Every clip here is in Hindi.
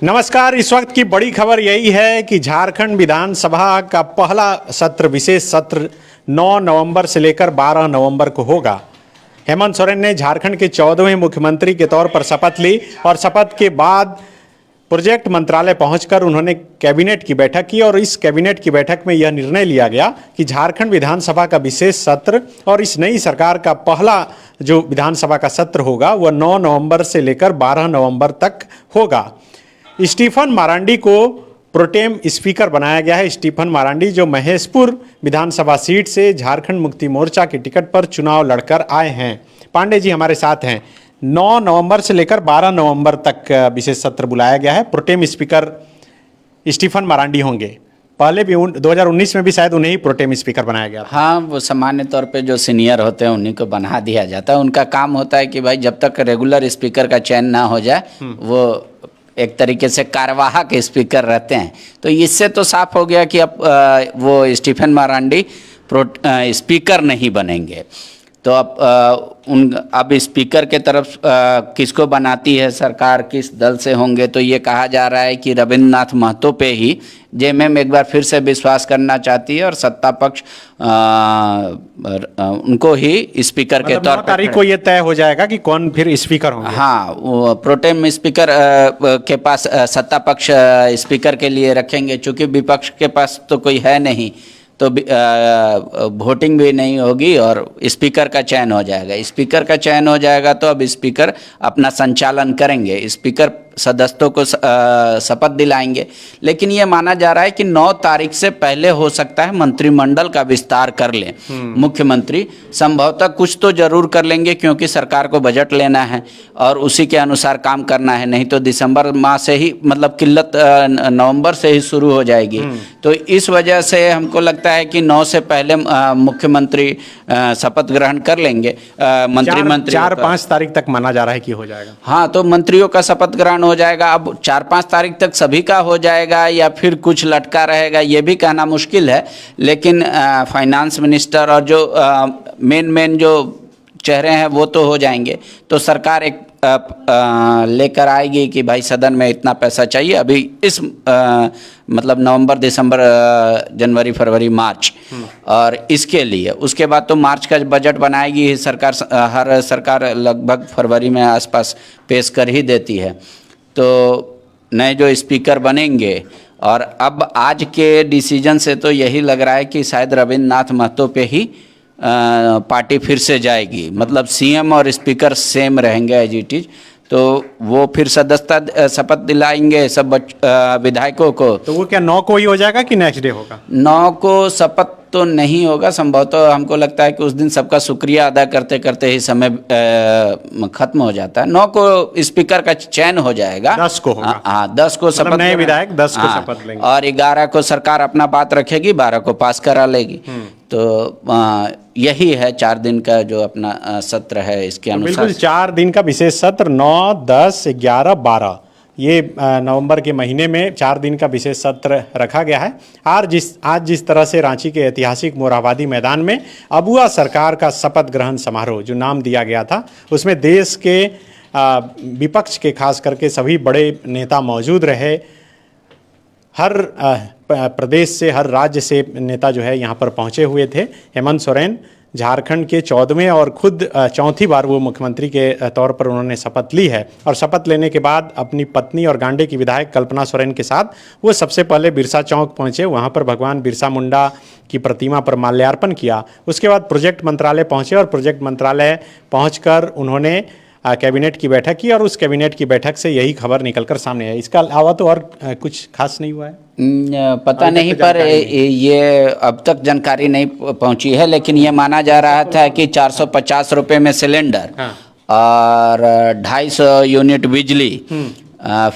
नमस्कार। इस वक्त की बड़ी खबर यही है कि झारखंड विधानसभा का पहला सत्र, विशेष सत्र 9 नवंबर से लेकर 12 नवंबर को होगा। हेमंत सोरेन ने झारखंड के 14वें मुख्यमंत्री के तौर पर शपथ ली और शपथ के बाद प्रोजेक्ट मंत्रालय पहुंचकर उन्होंने कैबिनेट की बैठक की और इस कैबिनेट की बैठक में यह निर्णय लिया गया कि झारखंड विधानसभा का विशेष सत्र और इस नई सरकार का पहला जो विधानसभा का सत्र होगा वह 9 नवंबर से लेकर 12 नवंबर तक होगा। स्टीफन मारांडी को प्रोटेम स्पीकर बनाया गया है। स्टीफन मारांडी जो महेशपुर विधानसभा सीट से झारखंड मुक्ति मोर्चा के टिकट पर चुनाव लड़कर आए हैं। पांडे जी हमारे साथ हैं। 9 नवंबर से लेकर 12 नवंबर तक विशेष सत्र बुलाया गया है। प्रोटेम स्पीकर स्टीफन मारांडी होंगे। पहले भी 2019 में भी शायद उन्हें ही प्रोटेम स्पीकर बनाया गया था। हाँ, वो सामान्य तौर पे जो सीनियर होते हैं उन्हीं को बना दिया जाता है। उनका काम होता है कि भाई जब तक रेगुलर स्पीकर का चयन ना हो जाए वो एक तरीके से कार्यवाहक स्पीकर रहते हैं। तो इससे तो साफ हो गया कि अब वो स्टीफन मारांडी स्पीकर नहीं बनेंगे। तो अब स्पीकर के तरफ किसको बनाती है सरकार, किस दल से होंगे, तो ये कहा जा रहा है कि रविंद्रनाथ महतो पे ही जेएमएम एक बार फिर से विश्वास करना चाहती है और सत्ता पक्ष उनको ही स्पीकर के तौर पर तारीख को ये तय हो जाएगा कि कौन फिर स्पीकर होंगे। हाँ, वो प्रोटेम स्पीकर के पास सत्ता पक्ष स्पीकर के लिए रखेंगे। चूँकि विपक्ष के पास तो कोई है नहीं तो वोटिंग भी नहीं होगी और स्पीकर का चयन हो जाएगा। स्पीकर का चयन हो जाएगा तो अब स्पीकर अपना संचालन करेंगे। स्पीकर सदस्यों को शपथ दिलाएंगे। लेकिन ये माना जा रहा है कि 9 तारीख से पहले हो सकता है मंत्रिमंडल का विस्तार कर लें। मुख्यमंत्री संभवतः कुछ तो जरूर कर लेंगे क्योंकि सरकार को बजट लेना है और उसी के अनुसार काम करना है। नहीं तो दिसंबर माह से ही मतलब किल्लत नवंबर से ही शुरू हो जाएगी। तो इस वजह से हमको लगता है कि 9 से पहले मुख्यमंत्री शपथ ग्रहण कर लेंगे। मंत्री 4-5 तारीख तक माना जा रहा है कि हो जाएगा। हाँ, तो मंत्रियों का शपथ ग्रहण हो जाएगा। अब 4-5 तारीख तक सभी का हो जाएगा या फिर कुछ लटका रहेगा ये भी कहना मुश्किल है। लेकिन फाइनेंस मिनिस्टर और जो मेन जो चेहरे हैं वो तो हो जाएंगे। तो सरकार एक लेकर आएगी कि भाई सदन में इतना पैसा चाहिए अभी इस मतलब नवंबर, दिसंबर, जनवरी, फरवरी, मार्च और इसके लिए। उसके बाद तो मार्च का बजट बनाएगी सरकार। हर सरकार लगभग फरवरी में आसपास पेश कर ही देती है। तो नए जो स्पीकर बनेंगे और अब आज के डिसीजन से तो यही लग रहा है कि शायद रविंद्रनाथ महतो पे ही पार्टी फिर से जाएगी। मतलब सीएम और स्पीकर सेम रहेंगे एज इट इज। तो वो फिर सदस्यता शपथ दिलाएंगे सब विधायकों को। तो वो क्या 9 को ही हो जाएगा कि नेक्स्ट डे होगा? 9 को शपथ तो नहीं होगा संभवतः। हमको लगता है कि उस दिन सबका शुक्रिया अदा करते करते ही समय खत्म हो जाता है। 9 को स्पीकर का चयन हो जाएगा। 10 को होगा। हाँ, 10 को मतलब शपथ, नए विधायक 10 को शपथ लेंगे और 11 को सरकार अपना बात रखेगी, 12 को पास करा लेगी। तो यही है 4 दिन का जो अपना सत्र है। इसके अनुसार बिल्कुल 4 दिन का विशेष सत्र 9, 10, 11, 12 ये नवंबर के महीने में 4 दिन का विशेष सत्र रखा गया है। आज जिस तरह से रांची के ऐतिहासिक मोरहाबादी मैदान में अबुआ सरकार का शपथ ग्रहण समारोह जो नाम दिया गया था उसमें देश के विपक्ष के खास करके सभी बड़े नेता मौजूद रहे। हर प्रदेश से, हर राज्य से नेता जो है यहाँ पर पहुँचे हुए थे। हेमंत सोरेन झारखंड के 14वें और खुद 4थी बार वो मुख्यमंत्री के तौर पर उन्होंने शपथ ली है। और शपथ लेने के बाद अपनी पत्नी और गांडे की विधायक कल्पना सोरेन के साथ वो सबसे पहले बिरसा चौक पहुंचे। वहां पर भगवान बिरसा मुंडा की प्रतिमा पर माल्यार्पण किया। उसके बाद प्रोजेक्ट मंत्रालय पहुंचे और प्रोजेक्ट मंत्रालय पहुंचकर उन्होंने कैबिनेट की बैठक की और उस कैबिनेट की बैठक से यही खबर निकलकर सामने आई। इसका अलावा तो और कुछ खास नहीं हुआ है। पता नहीं, पर ये अब तक जानकारी नहीं पहुंची है। लेकिन ये माना जा रहा था कि 450 रुपये में सिलेंडर और 250 यूनिट बिजली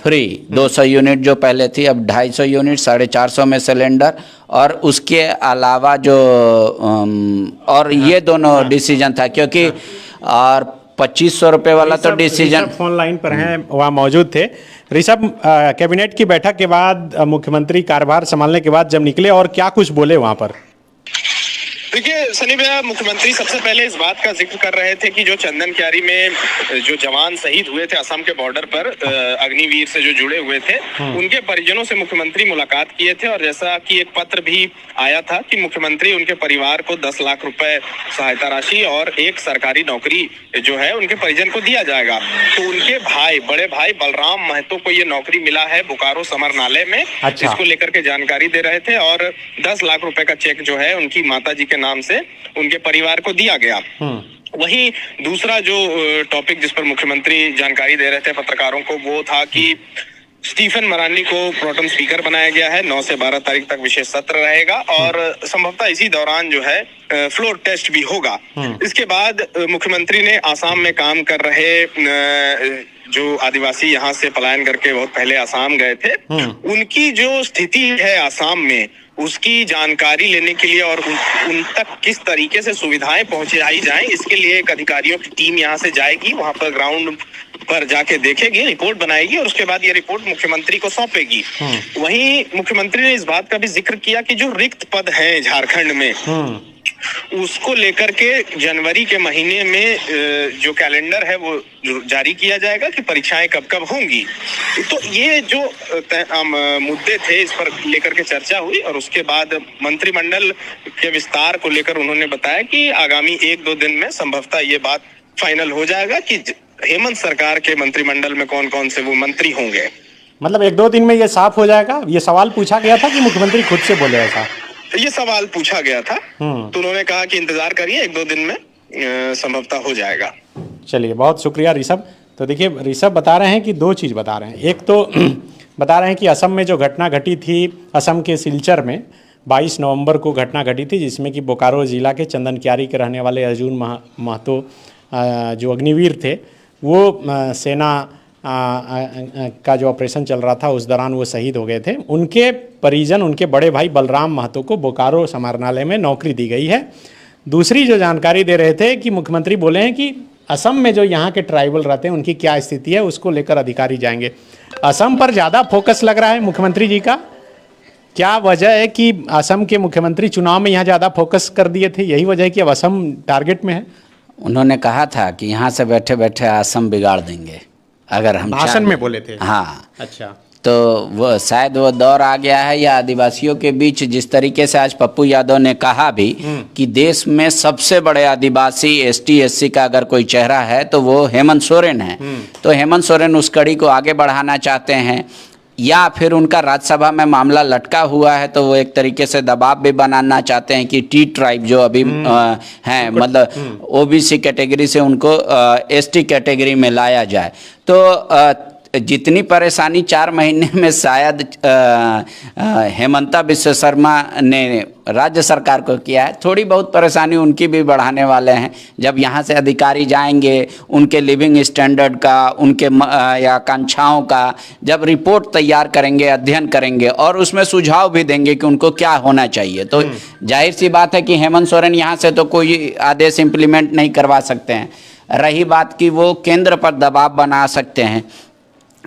फ्री। 200 यूनिट जो पहले थी अब 250 यूनिट, 450 में सिलेंडर और उसके अलावा जो और ये दोनों डिसीजन था। क्योंकि और 2500 रुपये वाला तो डिसीजन। फोन लाइन पर हैं, वहाँ मौजूद थे। ऋषभ, कैबिनेट की बैठक के बाद मुख्यमंत्री कार्यभार संभालने के बाद जब निकले और क्या कुछ बोले वहाँ पर? देखिए, सनी भैया, मुख्यमंत्री सबसे पहले इस बात का जिक्र कर रहे थे कि जो चंदन क्यारी में जो जवान शहीद हुए थे असम के बॉर्डर पर, अग्निवीर से जो जुड़े हुए थे, उनके परिजनों से मुख्यमंत्री मुलाकात किए थे और जैसा कि एक पत्र भी आया था कि मुख्यमंत्री उनके परिवार को 10 लाख रुपए सहायता राशि और एक सरकारी नौकरी जो है उनके परिजन को दिया जाएगा। तो उनके भाई, बड़े भाई बलराम महतो को ये नौकरी मिला है बोकारो समरनालय में। अच्छा। इसको लेकर के जानकारी दे रहे थे और 10 लाख रुपए का चेक जो है उनकी माताजी के नाम से उनके परिवार को दिया गया। वहीं दूसरा जो टॉपिक जिस पर मुख्यमंत्री जानकारी दे रहे थे पत्रकारों को, वो था कि स्टीफन मरांडी को प्रोटेम स्पीकर बनाया गया है। 9 से 12 तारीख तक विशेष सत्र रहेगा और संभवतः इसी दौरान जो है फ्लोर टेस्ट भी होगा। इसके बाद मुख्यमंत्री ने आसाम में काम कर रहे जो आदिवासी यहाँ से पलायन करके बहुत पहले आसाम गए थे, उनकी जो स्थिति है आसाम में, उसकी जानकारी लेने के लिए और उन तक किस तरीके से सुविधाएं पहुंचाई जाएं, इसके लिए एक अधिकारियों की टीम यहाँ से जाएगी, वहां पर ग्राउंड पर जाके देखेगी, रिपोर्ट बनाएगी और उसके बाद ये रिपोर्ट मुख्यमंत्री को सौंपेगी। वहीं मुख्यमंत्री ने इस बात का भी जिक्र किया कि जो रिक्त पद हैं झारखंड में, उसको लेकर के जनवरी के महीने में जो कैलेंडर है वो जारी किया जाएगा कि परीक्षाएं कब कब होंगी। तो ये जो मुद्दे थे इस पर लेकर के चर्चा हुई और उसके बाद मंत्रिमंडल के विस्तार को लेकर उन्होंने बताया कि आगामी 1-2 दिन में संभवतः ये बात फाइनल हो जाएगा कि हेमंत सरकार के मंत्रिमंडल में कौन कौन से वो मंत्री होंगे। मतलब 1-2 दिन में ये साफ हो जाएगा? ये सवाल पूछा गया था कि मुख्यमंत्री खुद से बोले ऐसा? ये सवाल पूछा गया था तो उन्होंने कहा कि इंतजार करिए, 1-2 दिन में संभवतः हो जाएगा। चलिए, बहुत शुक्रिया ऋषभ। तो देखिए, ऋषभ बता रहे हैं कि 2 चीज़ बता रहे हैं। एक तो बता रहे हैं कि असम में जो घटना घटी थी, असम के सिलचर में 22 नवंबर को घटना घटी थी, जिसमें कि बोकारो जिला के चंदन क्यारी के रहने वाले अर्जुन महतो जो अग्निवीर थे, वो सेना का जो ऑपरेशन चल रहा था उस दौरान वो शहीद हो गए थे। उनके परिजन, उनके बड़े भाई बलराम महतो को बोकारो समरनालय में नौकरी दी गई है। दूसरी जो जानकारी दे रहे थे कि मुख्यमंत्री बोले हैं कि असम में जो यहाँ के ट्राइबल रहते हैं उनकी क्या स्थिति है, उसको लेकर अधिकारी जाएंगे। असम पर ज़्यादा फोकस लग रहा है मुख्यमंत्री जी का। क्या वजह है कि असम के मुख्यमंत्री चुनाव में यहाँ ज़्यादा फोकस कर दिए थे? यही वजह है कि अब असम टारगेट में है? उन्होंने कहा था कि यहाँ से बैठे बैठे असम बिगाड़ देंगे अगर हम भाषण में बोले थे। हाँ, अच्छा। तो वो शायद वो दौर आ गया है या आदिवासियों के बीच, जिस तरीके से आज पप्पू यादव ने कहा भी कि देश में सबसे बड़े आदिवासी ST SC का अगर कोई चेहरा है तो वो हेमंत सोरेन है। तो हेमंत सोरेन उस कड़ी को आगे बढ़ाना चाहते हैं, या फिर उनका राज्यसभा में मामला लटका हुआ है तो वो एक तरीके से दबाव भी बनाना चाहते हैं कि T ट्राइब जो अभी हैं, मतलब OBC कैटेगरी से उनको ST कैटेगरी में लाया जाए। तो जितनी परेशानी 4 महीने में शायद हेमंता बिश्व शर्मा ने राज्य सरकार को किया है, थोड़ी बहुत परेशानी उनकी भी बढ़ाने वाले हैं। जब यहाँ से अधिकारी जाएंगे, उनके लिविंग स्टैंडर्ड का, उनके या आकांक्षाओं का जब रिपोर्ट तैयार करेंगे, अध्ययन करेंगे और उसमें सुझाव भी देंगे कि उनको क्या होना चाहिए, तो जाहिर सी बात है कि हेमंत सोरेन यहाँ से तो कोई आदेश इम्प्लीमेंट नहीं करवा सकते हैं। रही बात कि वो केंद्र पर दबाव बना सकते हैं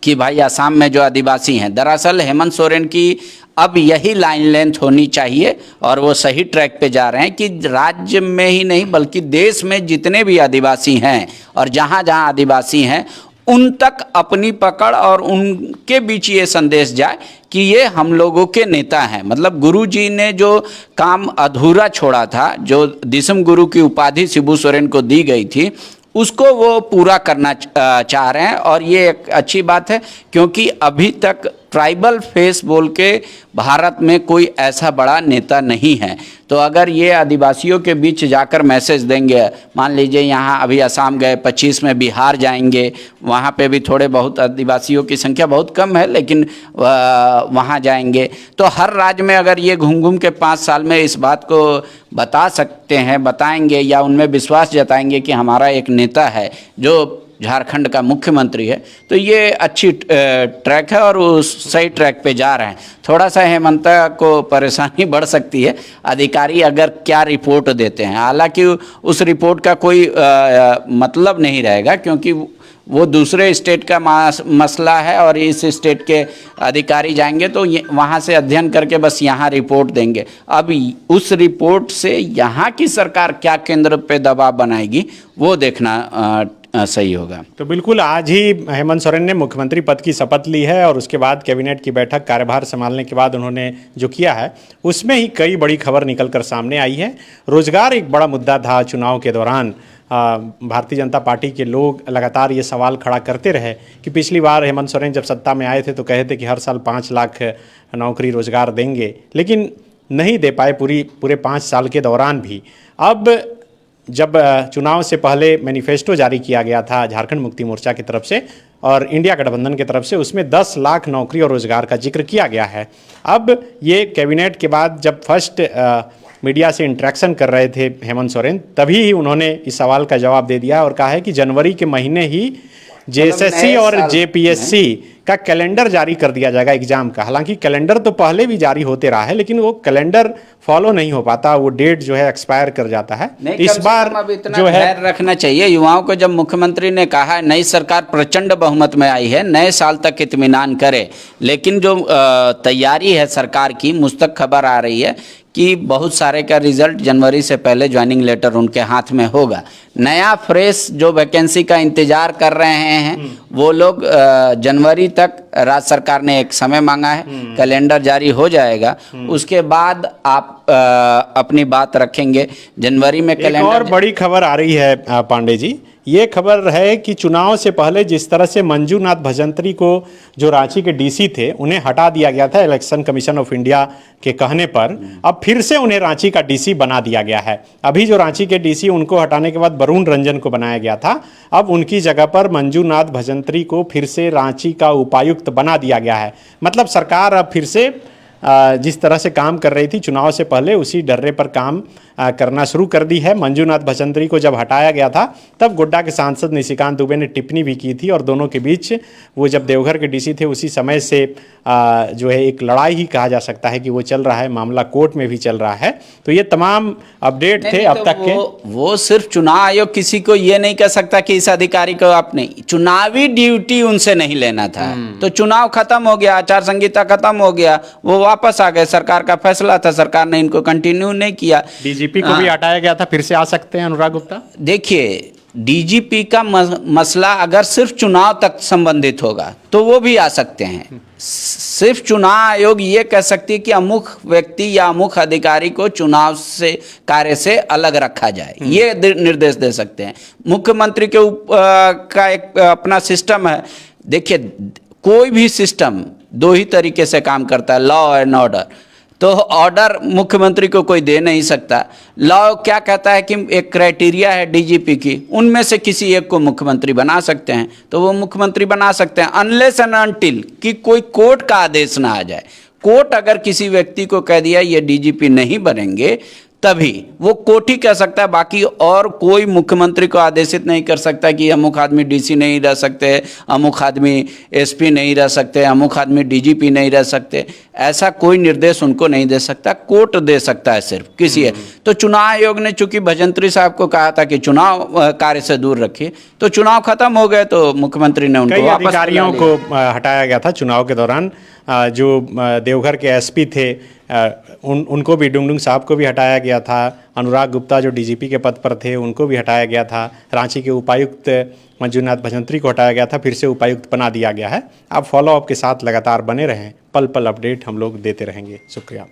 कि भाई असम में जो आदिवासी हैं, दरअसल हेमंत सोरेन की अब यही लाइन लेंथ होनी चाहिए और वो सही ट्रैक पे जा रहे हैं कि राज्य में ही नहीं बल्कि देश में जितने भी आदिवासी हैं और जहाँ जहाँ आदिवासी हैं उन तक अपनी पकड़ और उनके बीच ये संदेश जाए कि ये हम लोगों के नेता हैं। मतलब गुरु जी ने जो काम अधूरा छोड़ा था, जो दिसम गुरु की उपाधि शिबू सोरेन को दी गई थी, उसको वो पूरा करना चाह रहे हैं और ये एक अच्छी बात है, क्योंकि अभी तक ट्राइबल फेस बोल के भारत में कोई ऐसा बड़ा नेता नहीं है। तो अगर ये आदिवासियों के बीच जाकर मैसेज देंगे, मान लीजिए यहाँ अभी असम गए, 25 में बिहार जाएंगे, वहाँ पे भी थोड़े बहुत आदिवासियों की संख्या बहुत कम है लेकिन वहाँ जाएंगे, तो हर राज्य में अगर ये घूम घूम के 5 साल में इस बात को बता सकते हैं, बताएंगे या उनमें विश्वास जताएंगे कि हमारा एक नेता है जो झारखंड का मुख्यमंत्री है, तो ये अच्छी ट्रैक है और वो सही ट्रैक पे जा रहे हैं। थोड़ा सा हेमंता को परेशानी बढ़ सकती है अधिकारी अगर क्या रिपोर्ट देते हैं, हालांकि उस रिपोर्ट का कोई मतलब नहीं रहेगा क्योंकि वो दूसरे स्टेट का मसला है और इस स्टेट के अधिकारी जाएंगे तो वहाँ से अध्ययन करके बस यहाँ रिपोर्ट देंगे। अब उस रिपोर्ट से यहाँ की सरकार क्या केंद्र पे दबाव बनाएगी वो देखना सही होगा। तो बिल्कुल आज ही हेमंत सोरेन ने मुख्यमंत्री पद की शपथ ली है और उसके बाद कैबिनेट की बैठक कार्यभार संभालने के बाद उन्होंने जो किया है उसमें ही कई बड़ी खबर निकलकर सामने आई है। रोजगार एक बड़ा मुद्दा था चुनाव के दौरान। भारतीय जनता पार्टी के लोग लगातार ये सवाल खड़ा करते रहे कि पिछली बार हेमंत सोरेन जब सत्ता में आए थे तो कहे थे कि हर साल 5 लाख नौकरी रोजगार देंगे, लेकिन नहीं दे पाए पूरे 5 साल के दौरान भी। अब जब चुनाव से पहले मैनिफेस्टो जारी किया गया था झारखंड मुक्ति मोर्चा की तरफ से और इंडिया गठबंधन की तरफ से, उसमें 10 लाख नौकरी और रोजगार का जिक्र किया गया है। अब ये कैबिनेट के बाद जब फर्स्ट मीडिया से इंटरेक्शन कर रहे थे हेमंत सोरेन, तभी ही उन्होंने इस सवाल का जवाब दे दिया और कहा है कि जनवरी के महीने ही जेएसएससी और जेपीएससी का कैलेंडर जारी कर दिया जाएगा एग्जाम का। हालांकि कैलेंडर तो पहले भी जारी होते रहा है, लेकिन वो कैलेंडर फॉलो नहीं हो पाता, वो डेट जो है एक्सपायर कर जाता है। इस बार जो है रखना चाहिए युवाओं को। जब मुख्यमंत्री ने कहा नई सरकार प्रचंड बहुमत में आई है, नए साल तक इत्मीनान करे, लेकिन जो तैयारी है सरकार की, मुझ तक खबर आ रही है कि बहुत सारे का रिजल्ट जनवरी से पहले ज्वाइनिंग लेटर उनके हाथ में होगा। नया फ्रेश जो वैकेंसी का इंतजार कर रहे हैं वो लोग जनवरी तक, राज्य सरकार ने एक समय मांगा है, कैलेंडर जारी हो जाएगा, उसके बाद आप अपनी बात रखेंगे। जनवरी में कैलेंडर। एक और बड़ी खबर आ रही है पांडे जी, ये खबर है कि चुनाव से पहले जिस तरह से मंजूनाथ भजंत्री को, जो रांची के डीसी थे, उन्हें हटा दिया गया था इलेक्शन कमीशन ऑफ इंडिया के कहने पर, अब फिर से उन्हें रांची का डीसी बना दिया गया है। अभी जो रांची के डीसी, उनको हटाने के बाद वरुण रंजन को बनाया गया था, अब उनकी जगह पर मंजूनाथ भजंत्री को फिर से रांची का उपायुक्त बना दिया गया है। मतलब सरकार अब फिर से जिस तरह से काम कर रही थी चुनाव से पहले, उसी डर्रे पर काम करना शुरू कर दी है। मंजूनाथ भजंत्री को जब हटाया गया था तब गोड्डा के सांसद निशिकांत दुबे ने टिप्पणी भी की थी और दोनों के बीच, वो जब देवघर के डीसी थे उसी समय से जो है एक लड़ाई ही कहा जा सकता है कि वो चल रहा है, मामला कोर्ट में भी चल रहा है। तो ये तमाम अपडेट थे अब तक के। वो सिर्फ चुनाव आयोग किसी को ये नहीं कह सकता कि इस अधिकारी को आपने चुनावी ड्यूटी उनसे नहीं लेना था। तो चुनाव खत्म हो गया, आचार संहिता खत्म हो गया, वो वापस आ गए, सरकार का फैसला था, सरकार ने इनको कंटिन्यू नहीं किया। डीजीपी को भी हटाया गया था, फिर से आ सकते हैं अनुराग गुप्ता? देखिए, डीजीपी का मसला अगर सिर्फ चुनाव तक संबंधित होगा तो वो भी आ सकते हैं। सिर्फ चुनाव आयोग ये कह सकती है कि अमुक व्यक्ति या अमुक अधिकारी को चुनाव से कार्य से अलग रखा जाए, ये निर्देश दे सकते हैं। मुख्यमंत्री के का एक अपना सिस्टम है। देखिए, कोई भी सिस्टम 2 ही तरीके से काम करता है, लॉ एंड ऑर्डर। तो ऑर्डर मुख्यमंत्री को कोई दे नहीं सकता। लॉ क्या कहता है कि एक क्राइटेरिया है डीजीपी की, उनमें से किसी एक को मुख्यमंत्री बना सकते हैं, तो वो मुख्यमंत्री बना सकते हैं, अनलेस एंड अनटिल कि कोई कोर्ट का आदेश ना आ जाए। कोर्ट अगर किसी व्यक्ति को कह दिया ये डीजीपी नहीं बनेंगे, तभी वो कोर्ट ही कह सकता है। बाकी और कोई मुख्यमंत्री को आदेशित नहीं कर सकता कि अमुक आदमी डीसी नहीं रह सकते, अमुक आदमी एसपी नहीं रह सकते, अमुक आदमी डीजीपी नहीं रह सकते। ऐसा कोई निर्देश उनको नहीं दे सकता, कोर्ट दे सकता है सिर्फ किसी है। तो चुनाव आयोग ने चूंकि भजंत्री साहब को कहा था कि चुनाव कार्य से दूर रखिए, तो चुनाव खत्म हो गए तो मुख्यमंत्री ने उनको वापस अधिकारियों को हटाया गया था चुनाव के दौरान। जो देवघर के एसपी थे उनको भी, डुंगडुंग साहब को भी हटाया गया था। अनुराग गुप्ता जो डीजीपी के पद पर थे उनको भी हटाया गया था। रांची के उपायुक्त मंजूनाथ भजंत्री को हटाया गया था, फिर से उपायुक्त बना दिया गया है। आप फॉलोअप के साथ लगातार बने रहें, पल पल अपडेट हम लोग देते रहेंगे। शुक्रिया।